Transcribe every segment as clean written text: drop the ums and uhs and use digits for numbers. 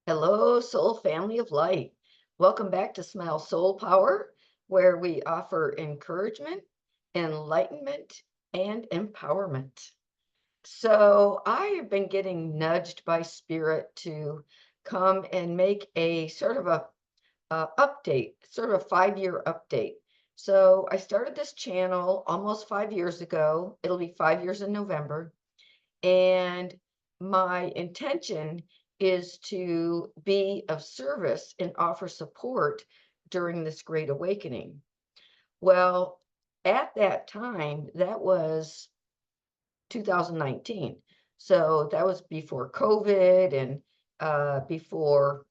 Hello, soul family of light. Welcome back to Smile Soul Power, where we offer encouragement, enlightenment, and empowerment. So, I have been getting nudged by spirit to come and make a sort of a update, sort of a 5-year update. So, I started this channel almost 5 years ago. It'll be 5 years in November. And my intention is to be of service and offer support during this great awakening. Well, at that time, that was 2019. So that was before COVID and before,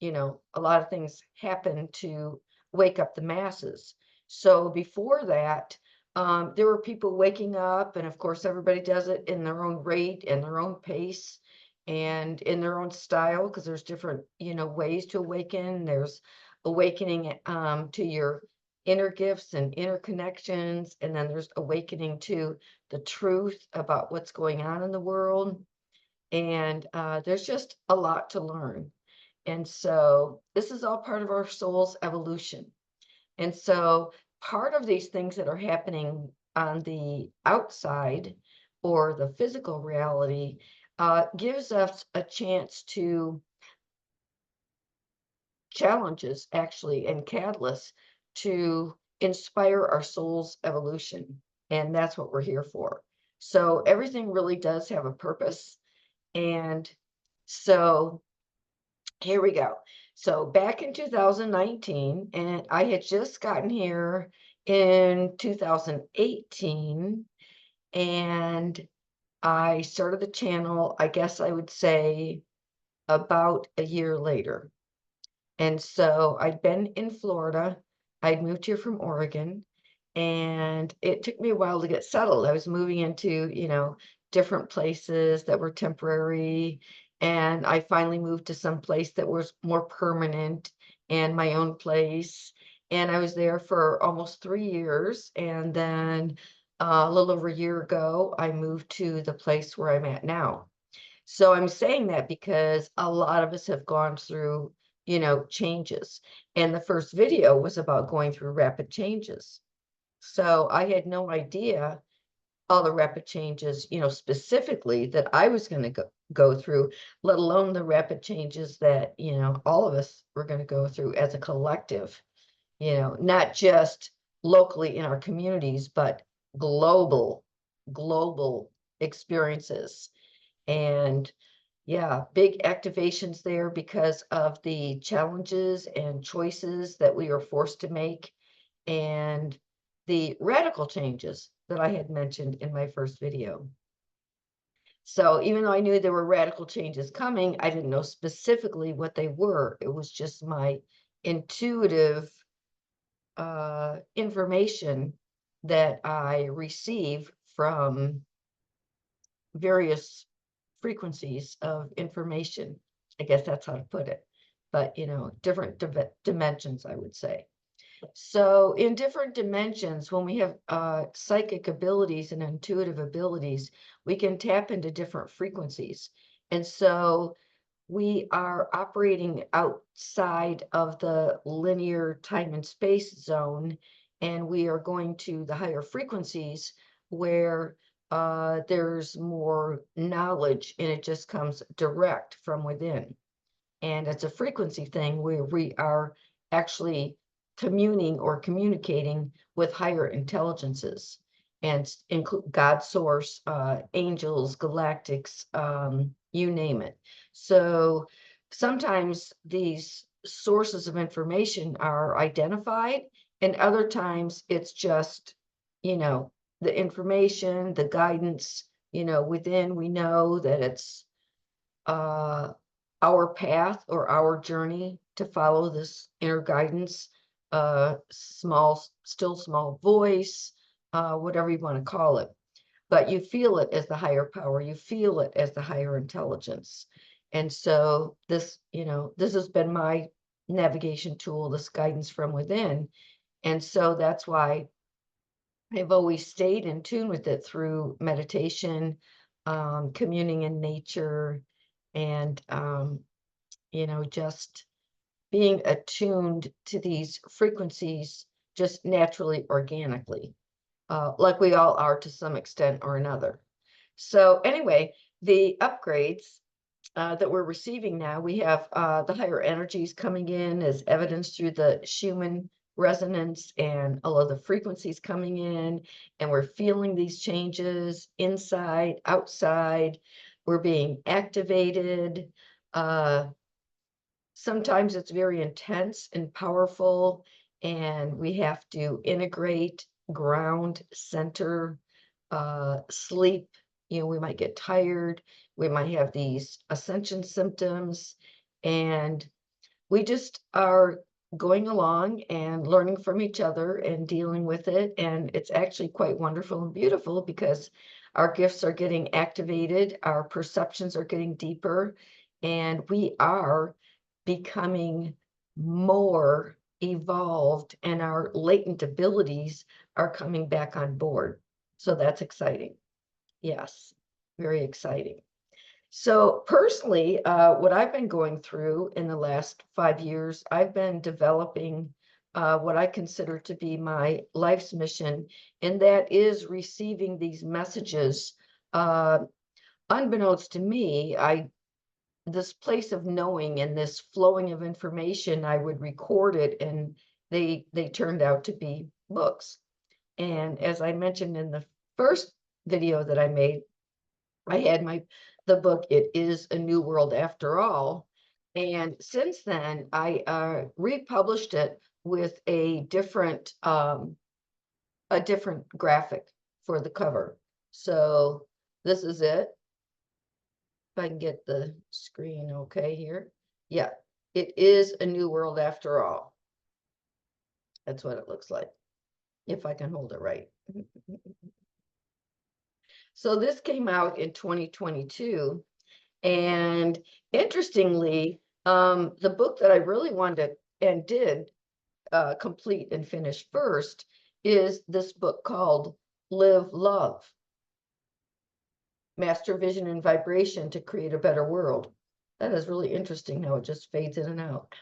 a lot of things happened to wake up the masses. So before that, there were people waking up, and of course, everybody does it in their own rate and their own pace and in their own style because there's different, ways to awaken. There's awakening to your inner gifts and inner connections, and then there's awakening to the truth about what's going on in the world. And there's just a lot to learn. And so this is all part of our soul's evolution. And so part of these things that are happening on the outside or the physical reality gives us a chance to challenges actually and catalysts to inspire our soul's evolution. And that's what we're here for. So everything really does have a purpose. And so here we go. So back in 2019, and I had just gotten here in 2018, and I started the channel, I guess I would say about a year later. And so I'd been in Florida. I'd moved here from Oregon, and it took me a while to get settled. I was moving into, different places that were temporary, and I finally moved to some place that was more permanent and my own place. And I was there for almost 3 years. And then a little over a year ago, I moved to the place where I'm at now. So I'm saying that because a lot of us have gone through, changes. And the first video was about going through rapid changes. So I had no idea all the rapid changes, specifically that I was going to go through, let alone the rapid changes that, all of us were going to go through as a collective, not just locally in our communities, but global, global experiences. And yeah, big activations there because of the challenges and choices that we are forced to make and the radical changes that I had mentioned in my first video. So even though I knew there were radical changes coming, I didn't know specifically what they were. It was just my intuitive information that I receive from various frequencies of information. I guess that's how to put it. But, different dimensions, I would say. So in different dimensions, when we have psychic abilities and intuitive abilities, we can tap into different frequencies. And so we are operating outside of the linear time and space zone, and we are going to the higher frequencies where there's more knowledge and it just comes direct from within. And it's a frequency thing where we are actually communing or communicating with higher intelligences and include God source, angels, galactics, you name it. So sometimes these sources of information are identified, and other times it's just, the information, the guidance, within, we know that it's uh, our path or our journey to follow this inner guidance, still small voice, whatever you want to call it. But you feel it as the higher power, you feel it as the higher intelligence. And so this has been my navigation tool, this guidance from within. And so that's why I've always stayed in tune with it through meditation, communing in nature, and just being attuned to these frequencies just naturally, organically, like we all are to some extent or another. So anyway, the upgrades that we're receiving now, we have the higher energies coming in as evidenced through the Schumann resonance and all of the frequencies coming in, and we're feeling these changes inside, outside. We're being activated. Sometimes it's very intense and powerful, and we have to integrate, ground, center, sleep. We might get tired. We might have these ascension symptoms, and we just are going along and learning from each other and dealing with it. And it's actually quite wonderful and beautiful because our gifts are getting activated, our perceptions are getting deeper, and we are becoming more evolved, and our latent abilities are coming back on board. So that's exciting. Yes, very exciting. So personally, what I've been going through in the last 5 years, I've been developing what I consider to be my life's mission, and that is receiving these messages. Unbeknownst to me, this place of knowing and this flowing of information, I would record it, and they turned out to be books. And as I mentioned in the first video that I made, I had the book, It Is a New World After All. And since then, I republished it with a different graphic for the cover. So this is it. If I can get the screen okay here. Yeah, It Is a New World After All. That's what it looks like, if I can hold it right. So this came out in 2022. And interestingly, the book that I really wanted and did complete and finish first is this book called Live Love, Master Vision and Vibration to Create a Better World. That is really interesting how it just fades in and out.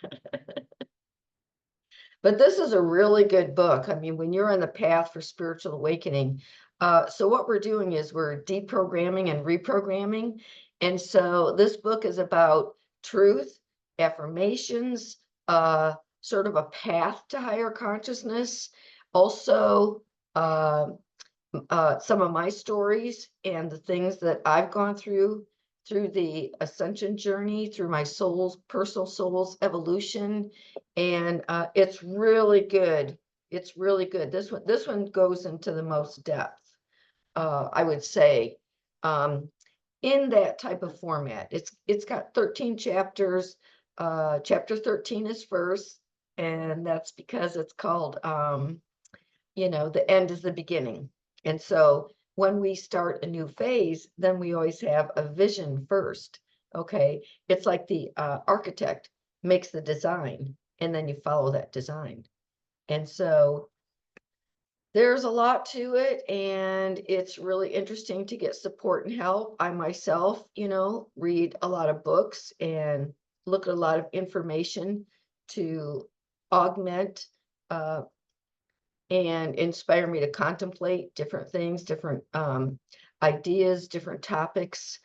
But this is a really good book. I mean, when you're on the path for spiritual awakening, so what we're doing is we're deprogramming and reprogramming. And so this book is about truth, affirmations, sort of a path to higher consciousness, also some of my stories and the things that I've gone through the ascension journey, through my personal soul's evolution. And it's really good. It's really good. This one goes into the most depth, I would say, in that type of format. It's got 13 chapters. Chapter 13 is first, and that's because it's called the end is the beginning. And so when we start a new phase, then we always have a vision first. Okay. It's like the architect makes the design, and then you follow that design. And so there's a lot to it, and it's really interesting to get support and help. I myself, read a lot of books and look at a lot of information to augment and inspire me to contemplate different things, different ideas, different topics,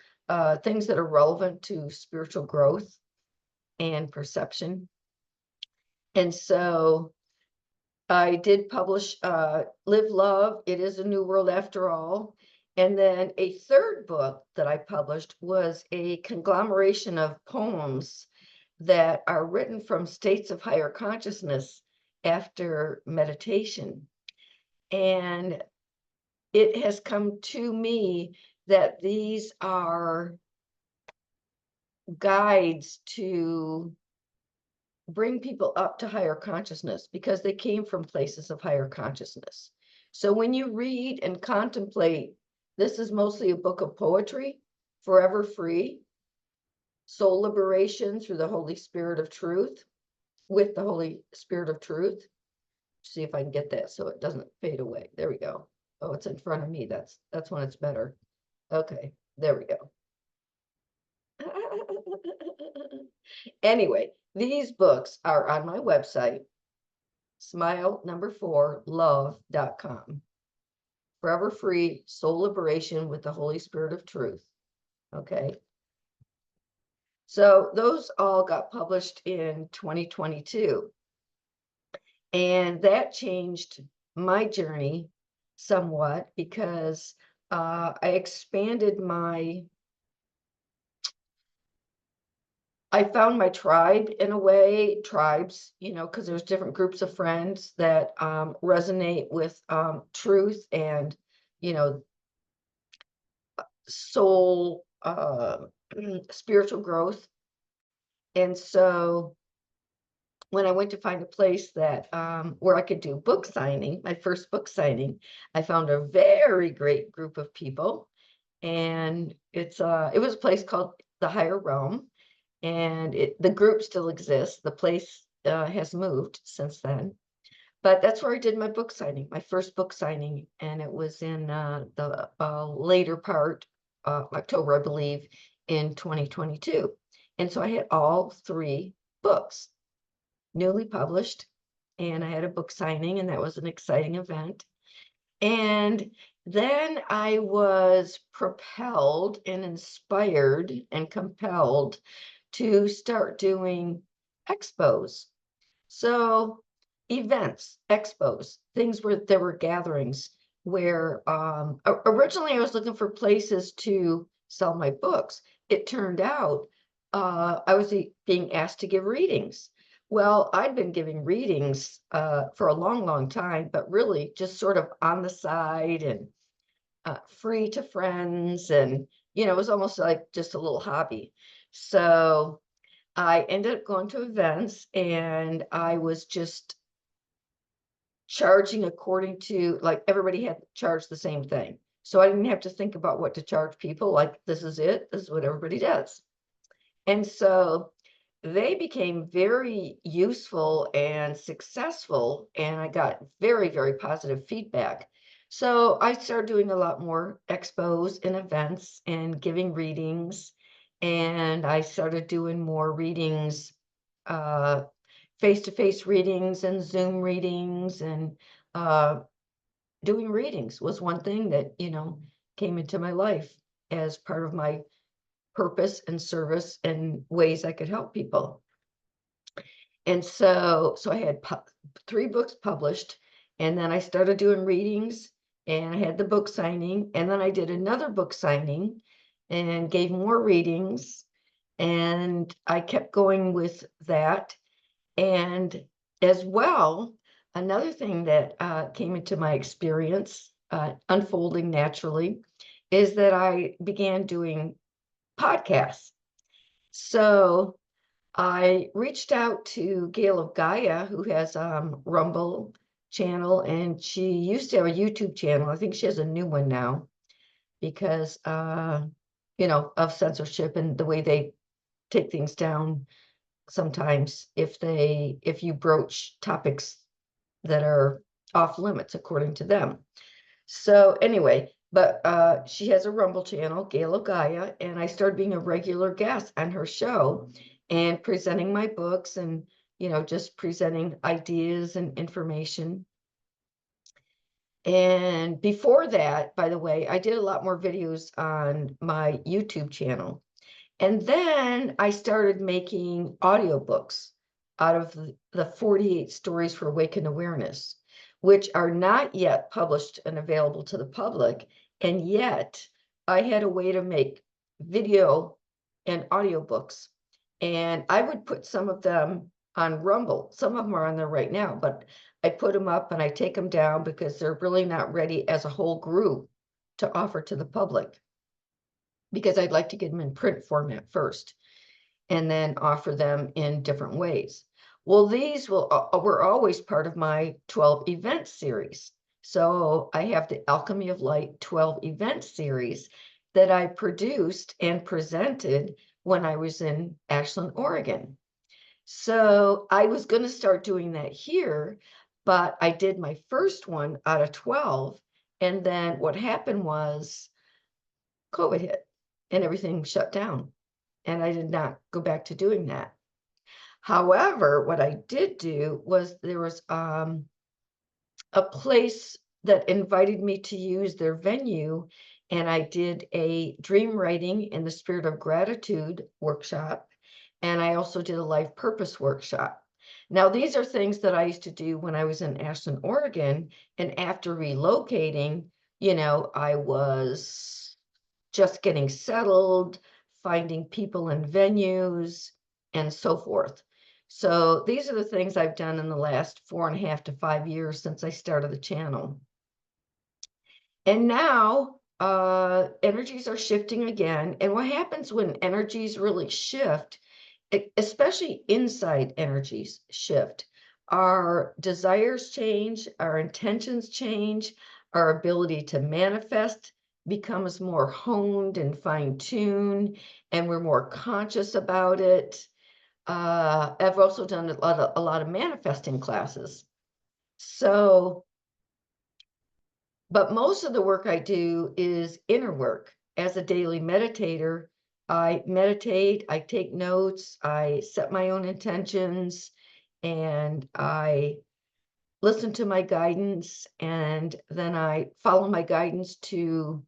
things that are relevant to spiritual growth and perception. And so I did publish Live Love, It Is a New World After All. And then a third book that I published was a conglomeration of poems that are written from states of higher consciousness after meditation. And it has come to me that these are guides to bring people up to higher consciousness because they came from places of higher consciousness. So when you read and contemplate, this is mostly a book of poetry, forever free, soul liberation through the Holy Spirit of truth, with the Holy Spirit of truth. See if I can get that so it doesn't fade away. There we go. Oh, it's in front of me. That's when it's better. Okay, there we go. Anyway, these books are on my website, smile4love.com. Forever Free Soul Liberation with the Holy Spirit of Truth. Okay. So those all got published in 2022. And that changed my journey somewhat because I expanded I found my tribe in a way, tribes, because there's different groups of friends that resonate with truth and, you know, soul, spiritual growth. And so when I went to find a place that where I could do book signing, my first book signing, I found a very great group of people, and it was a place called the Higher Realm, and the group still exists. The place has moved since then, but that's where I did my book signing, my first book signing, and it was in the later part, October, I believe, in 2022, and so I had all 3 books newly published, and I had a book signing, and that was an exciting event. And then I was propelled and inspired and compelled to start doing expos. So events, expos, things where there were gatherings where originally I was looking for places to sell my books. It turned out I was being asked to give readings. Well, I'd been giving readings for a long, long time, but really just sort of on the side and free to friends. And, it was almost like just a little hobby. So I ended up going to events, and I was just charging according to, like, everybody had charged the same thing. So I didn't have to think about what to charge people. Like, this is it, this is what everybody does. And so they became very useful and successful, and I got very, very positive feedback. So I started doing a lot more expos and events and giving readings, and I started doing more readings, uh, face-to-face readings and Zoom readings, and doing readings was one thing that, came into my life as part of my purpose and service and ways I could help people. And so I had 3 books published, and then I started doing readings, and I had the book signing, and then I did another book signing and gave more readings, and I kept going with that. And as well, another thing that came into my experience, unfolding naturally, is that I began doing podcasts. So I reached out to Gail of Gaia, who has Rumble channel, and she used to have a YouTube channel. I think she has a new one now because of censorship and the way they take things down sometimes if you broach topics that are off limits according to them. So anyway, but she has a Rumble channel, Gail of Gaia, and I started being a regular guest on her show and presenting my books and, just presenting ideas and information. And before that, by the way, I did a lot more videos on my YouTube channel. And then I started making audiobooks out of the 48 Stories for Awakened Awareness, which are not yet published and available to the public. And yet I had a way to make video and audiobooks. And I would put some of them on Rumble. Some of them are on there right now, but I put them up and I take them down because they're really not ready as a whole group to offer to the public, because I'd like to get them in print format first and then offer them in different ways. Well, these were always part of my 12 event series. So I have the Alchemy of Light 12 event series that I produced and presented when I was in Ashland, Oregon. So I was going to start doing that here, but I did my first one out of 12. And then what happened was COVID hit and everything shut down. And I did not go back to doing that. However, what I did do was there was a place that invited me to use their venue, and I did a dream writing in the spirit of gratitude workshop, and I also did a life purpose workshop. Now, these are things that I used to do when I was in Ashland, Oregon, and after relocating, I was just getting settled, finding people and venues, and so forth. So these are the things I've done in the last 4.5 to 5 years since I started the channel. And now energies are shifting again. And what happens when energies really shift, especially inside energies shift, our desires change, our intentions change, our ability to manifest becomes more honed and fine-tuned, and we're more conscious about it. I've also done a lot of manifesting classes. So, but most of the work I do is inner work. As a daily meditator, I meditate, I take notes, I set my own intentions, and I listen to my guidance, and then I follow my guidance to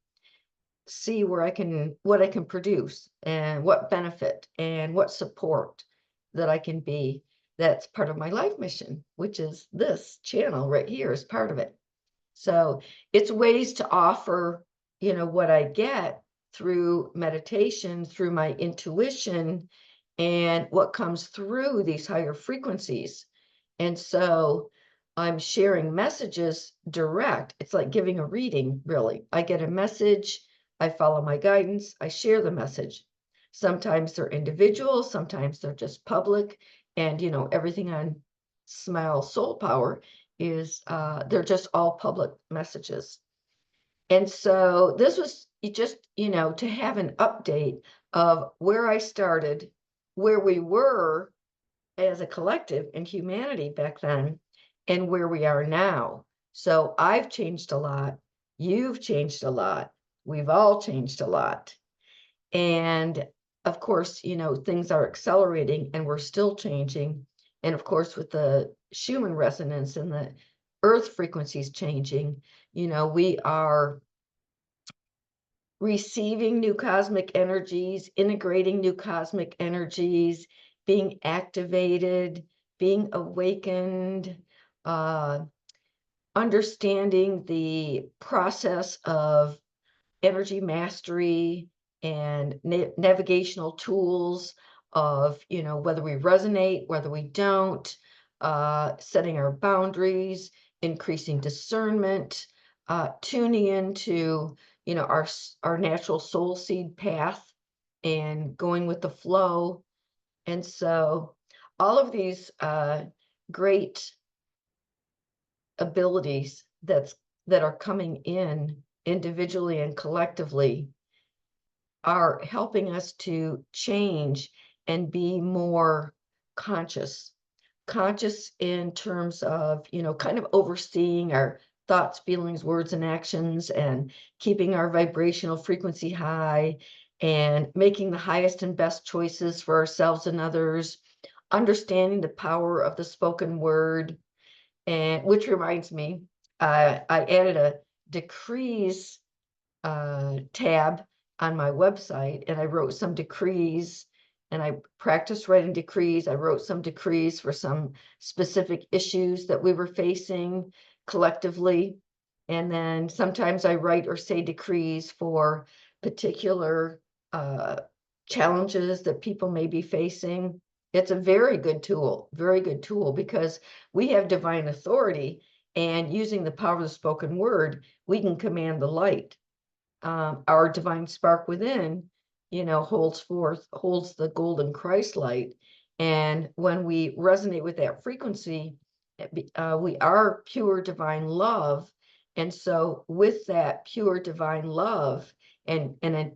see what I can produce and what benefit and what support that I can be. That's part of my life mission, which is this channel right here is part of it. So it's ways to offer, what I get through meditation, through my intuition, and what comes through these higher frequencies. And so I'm sharing messages direct. It's like giving a reading, really. I get a message, I follow my guidance, I share the message. Sometimes they're individual, sometimes they're just public. And, everything on Smile Soul Power is they're just all public messages. And so this was just, to have an update of where I started, where we were as a collective in humanity back then, and where we are now. So I've changed a lot. You've changed a lot. We've all changed a lot. And of course, things are accelerating and we're still changing. And of course, with the Schumann resonance and the earth frequencies changing, we are receiving new cosmic energies, integrating new cosmic energies, being activated, being awakened, uh, understanding the process of energy mastery and navigational tools of, whether we resonate, whether we don't, setting our boundaries, increasing discernment, tuning into, our natural soul seed path and going with the flow. And so all of these great abilities that are coming in individually and collectively are helping us to change and be more conscious in terms of, kind of overseeing our thoughts, feelings, words, and actions, and keeping our vibrational frequency high and making the highest and best choices for ourselves and others, understanding the power of the spoken word. And which reminds me, I added a decrees tab on my website, and I wrote some decrees, and I practiced writing decrees. I wrote some decrees for some specific issues that we were facing collectively. And then sometimes I write or say decrees for particular challenges that people may be facing. It's a very good tool, because we have divine authority, and using the power of the spoken word, we can command the light. Our divine spark within, holds the golden Christ light. And when we resonate with that frequency, we are pure divine love. And so with that pure divine love and a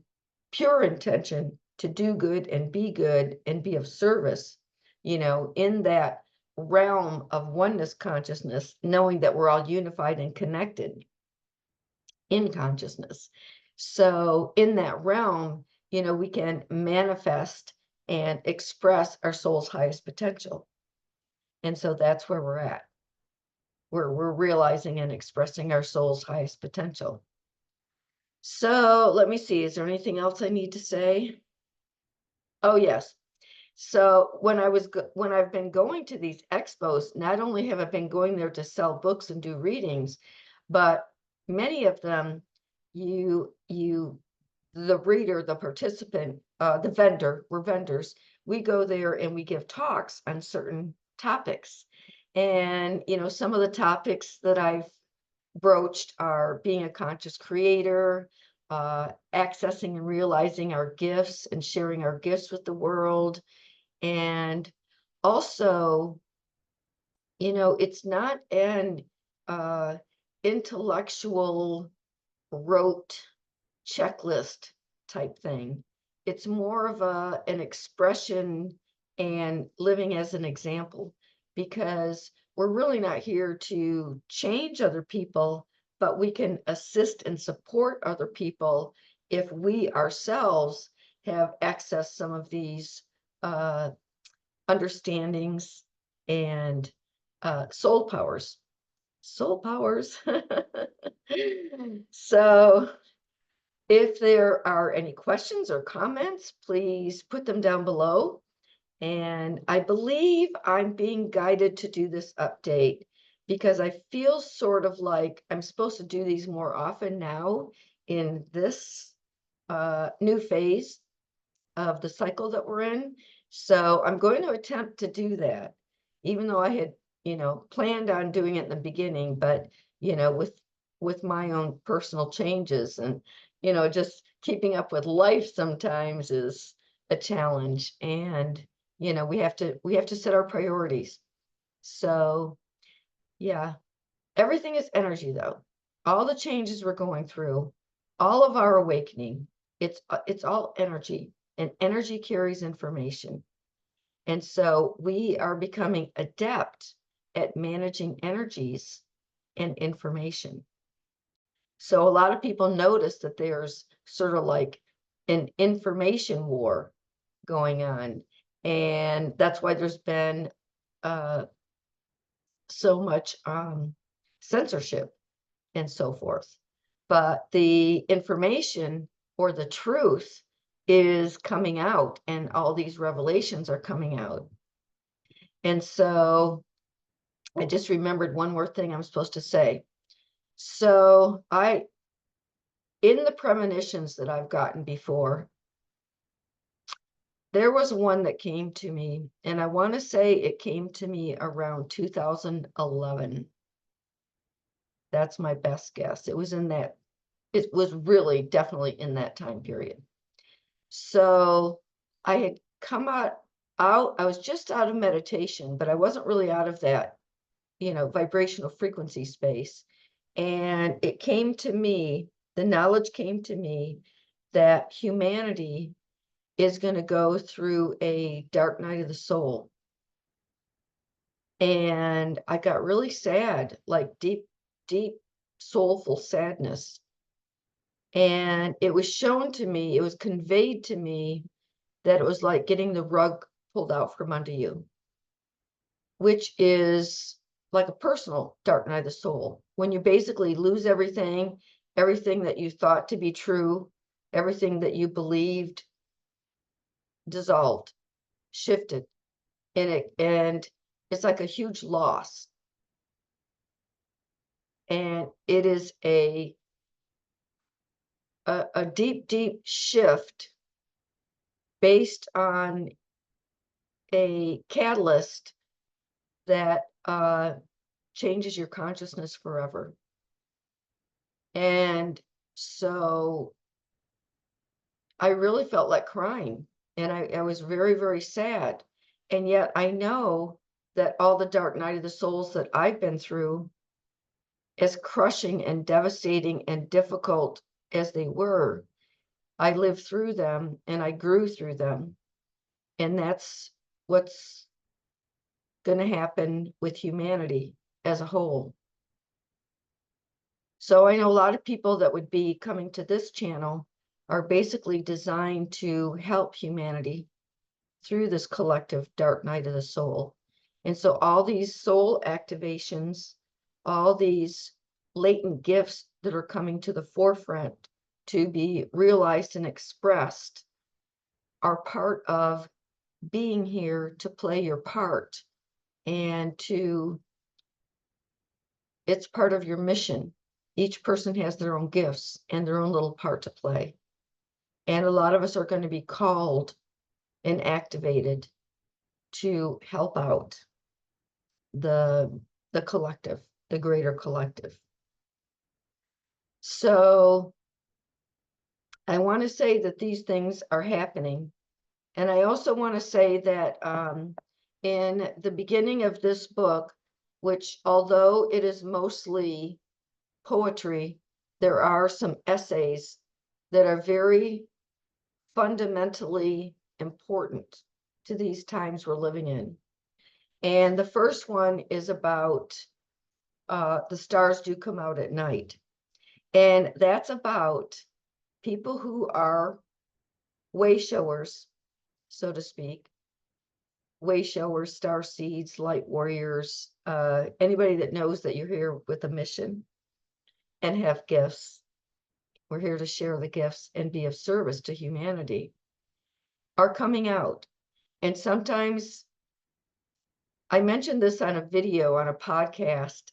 pure intention to do good and be of service, in that realm of oneness consciousness, knowing that we're all unified and connected in consciousness. So in that realm, we can manifest and express our soul's highest potential. And so that's where we're at. We're realizing and expressing our soul's highest potential. So let me see, is there anything else I need to say? Oh, yes. So when I've been going to these expos, not only have I been going there to sell books and do readings, but many of them, the reader, the participant, the vendor, we're vendors, we go there and we give talks on certain topics. And, some of the topics that I've broached are being a conscious creator, accessing and realizing our gifts and sharing our gifts with the world. And also, it's not an intellectual rote checklist type thing. It's more of an expression and living as an example, because we're really not here to change other people, but we can assist and support other people if we ourselves have accessed some of these uh, understandings and soul powers. Soul powers. So if there are any questions or comments, please put them down below. And I believe I'm being guided to do this update because I feel sort of like I'm supposed to do these more often now in this new phase of the cycle that we're in. So I'm going to attempt to do that, even though I had, planned on doing it in the beginning, but, with my own personal changes and, just keeping up with life sometimes is a challenge. And, we have to set our priorities. So yeah, everything is energy though. All the changes we're going through, all of our awakening, it's all energy, and energy carries information. And so we are becoming adept at managing energies and information. So a lot of people notice that there's sort of like an information war going on. And that's why there's been so much censorship and so forth. But the information or the truth is coming out, and all these revelations are coming out. And so I just remembered one more thing I'm supposed to say. So in the premonitions that I've gotten before, there was one that came to me, and I want to say it came to me around 2011. That's my best guess. It was really definitely in that time period. So I had come out, I was just out of meditation, but I wasn't really out of that, vibrational frequency space. And it came to me, the knowledge came to me that humanity is going to go through a dark night of the soul. And I got really sad, like deep, deep, soulful sadness. And it was shown to me, it was conveyed to me that it was like getting the rug pulled out from under you, which is like a personal dark night of the soul, when you basically lose everything that you thought to be true, everything that you believed dissolved, shifted, and it's like a huge loss. And it is a deep, deep shift based on a catalyst that changes your consciousness forever. And so I really felt like crying, and I was very, very sad. And yet I know that all the dark night of the souls that I've been through, as crushing and devastating and difficult as they were, I lived through them and I grew through them. And that's what's going to happen with humanity as a whole. So I know a lot of people that would be coming to this channel are basically designed to help humanity through this collective dark night of the soul. And so all these soul activations, all these latent gifts that are coming to the forefront to be realized and expressed are part of being here to play your part, and it's part of your mission. Each person has their own gifts and their own little part to play. And a lot of us are going to be called and activated to help out the collective, the greater collective. So I want to say that these things are happening. And I also want to say that in the beginning of this book, which although it is mostly poetry, there are some essays that are very fundamentally important to these times we're living in. And the first one is about the stars do come out at night. And that's about people who are way showers, so to speak, way showers, star seeds, light warriors, anybody that knows that you're here with a mission and have gifts. We're here to share the gifts and be of service to humanity, are coming out. And sometimes I mentioned this on a video on a podcast.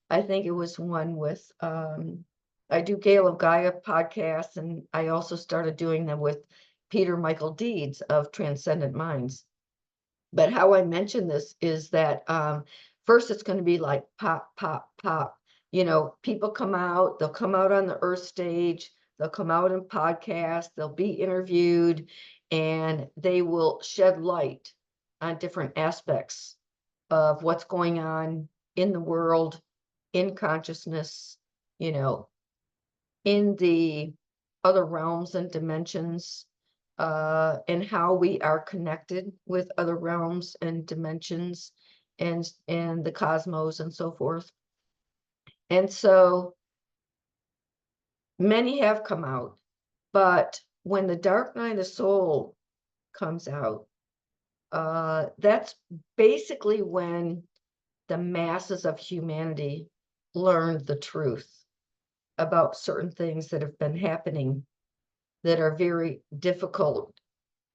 I think it was one with, I do Gale of Gaia podcasts, and I also started doing them with Peter Michael Deeds of Transcendent Minds. But how I mention this is that first it's going to be like pop, pop, pop. You know, people come out, they'll come out on the earth stage, they'll come out in podcasts, they'll be interviewed, and they will shed light on different aspects of what's going on in the world, in consciousness, you know, in the other realms and dimensions, and how we are connected with other realms and dimensions and the cosmos and so forth. And so many have come out, but when the dark night of the soul comes out, that's basically when the masses of humanity learned the truth about certain things that have been happening that are very difficult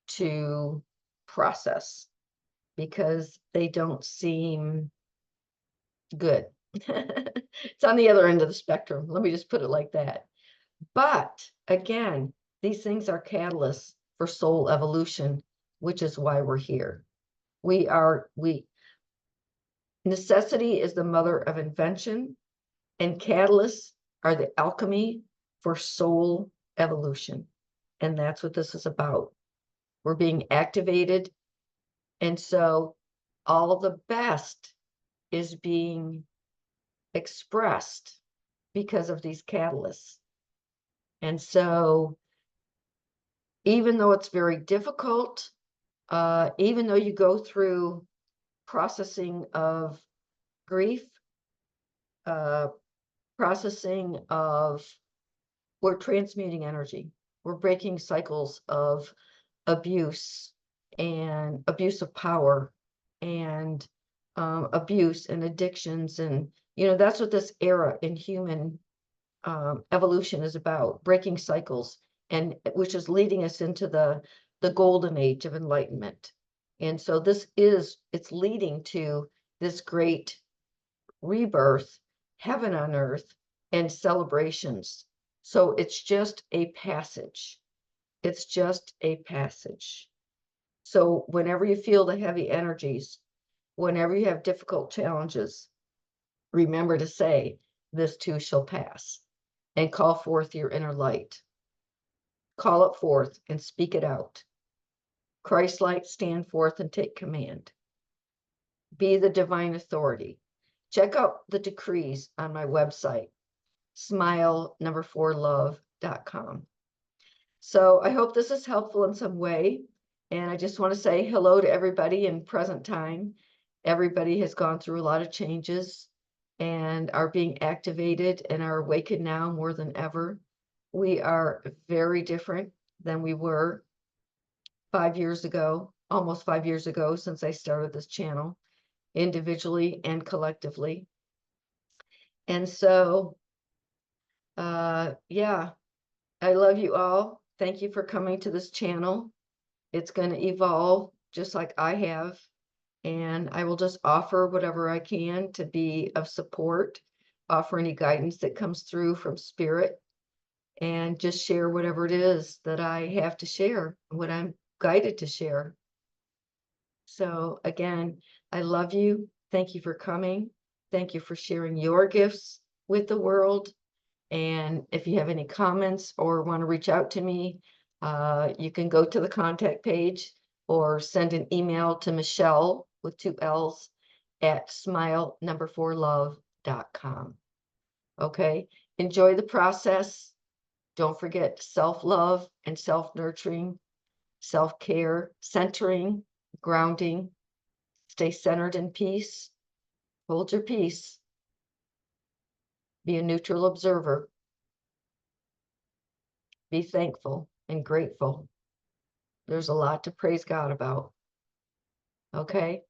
to process because they don't seem good. It's on the other end of the spectrum. Let me just put it like that. But again, these things are catalysts for soul evolution, which is why we're here. Necessity is the mother of invention, and catalysts are the alchemy for soul evolution. And that's what this is about. We're being activated. And so all the best is being expressed because of these catalysts. And so even though it's very difficult, even though you go through processing of grief, processing of, we're transmuting energy. We're breaking cycles of abuse and abuse of power and abuse and addictions. And, you know, that's what this era in human evolution is about, breaking cycles, and which is leading us into the golden age of enlightenment. And so it's leading to this great rebirth, heaven on earth, and celebrations. So it's just a passage. It's just a passage. So whenever you feel the heavy energies, whenever you have difficult challenges, remember to say, this too shall pass, and call forth your inner light. Call it forth and speak it out. Christ light, stand forth and take command. Be the divine authority. Check out the decrees on my website, smile4love.com. So I hope this is helpful in some way. And I just want to say hello to everybody in present time. Everybody has gone through a lot of changes and are being activated and are awakened now more than ever. We are very different than we were 5 years ago, almost 5 years ago, since I started this channel, individually and collectively. And so, yeah, I love you all. Thank you for coming to this channel. It's going to evolve just like I have. And I will just offer whatever I can to be of support, offer any guidance that comes through from spirit, and just share whatever it is that I have to share, what I'm guided to share. So again, I love you. Thank you for coming. Thank you for sharing your gifts with the world. And if you have any comments or want to reach out to me, you can go to the contact page or send an email to Michelle with 2 L's at smile4love.com. Okay. Enjoy the process. Don't forget self-love and self-nurturing, self-care, centering, grounding. Stay centered in peace. Hold your peace. Be a neutral observer. Be thankful and grateful. There's a lot to praise God about. Okay.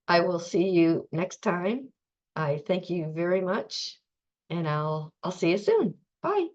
I will see you next time. I thank you very much, and I'll see you soon. Bye.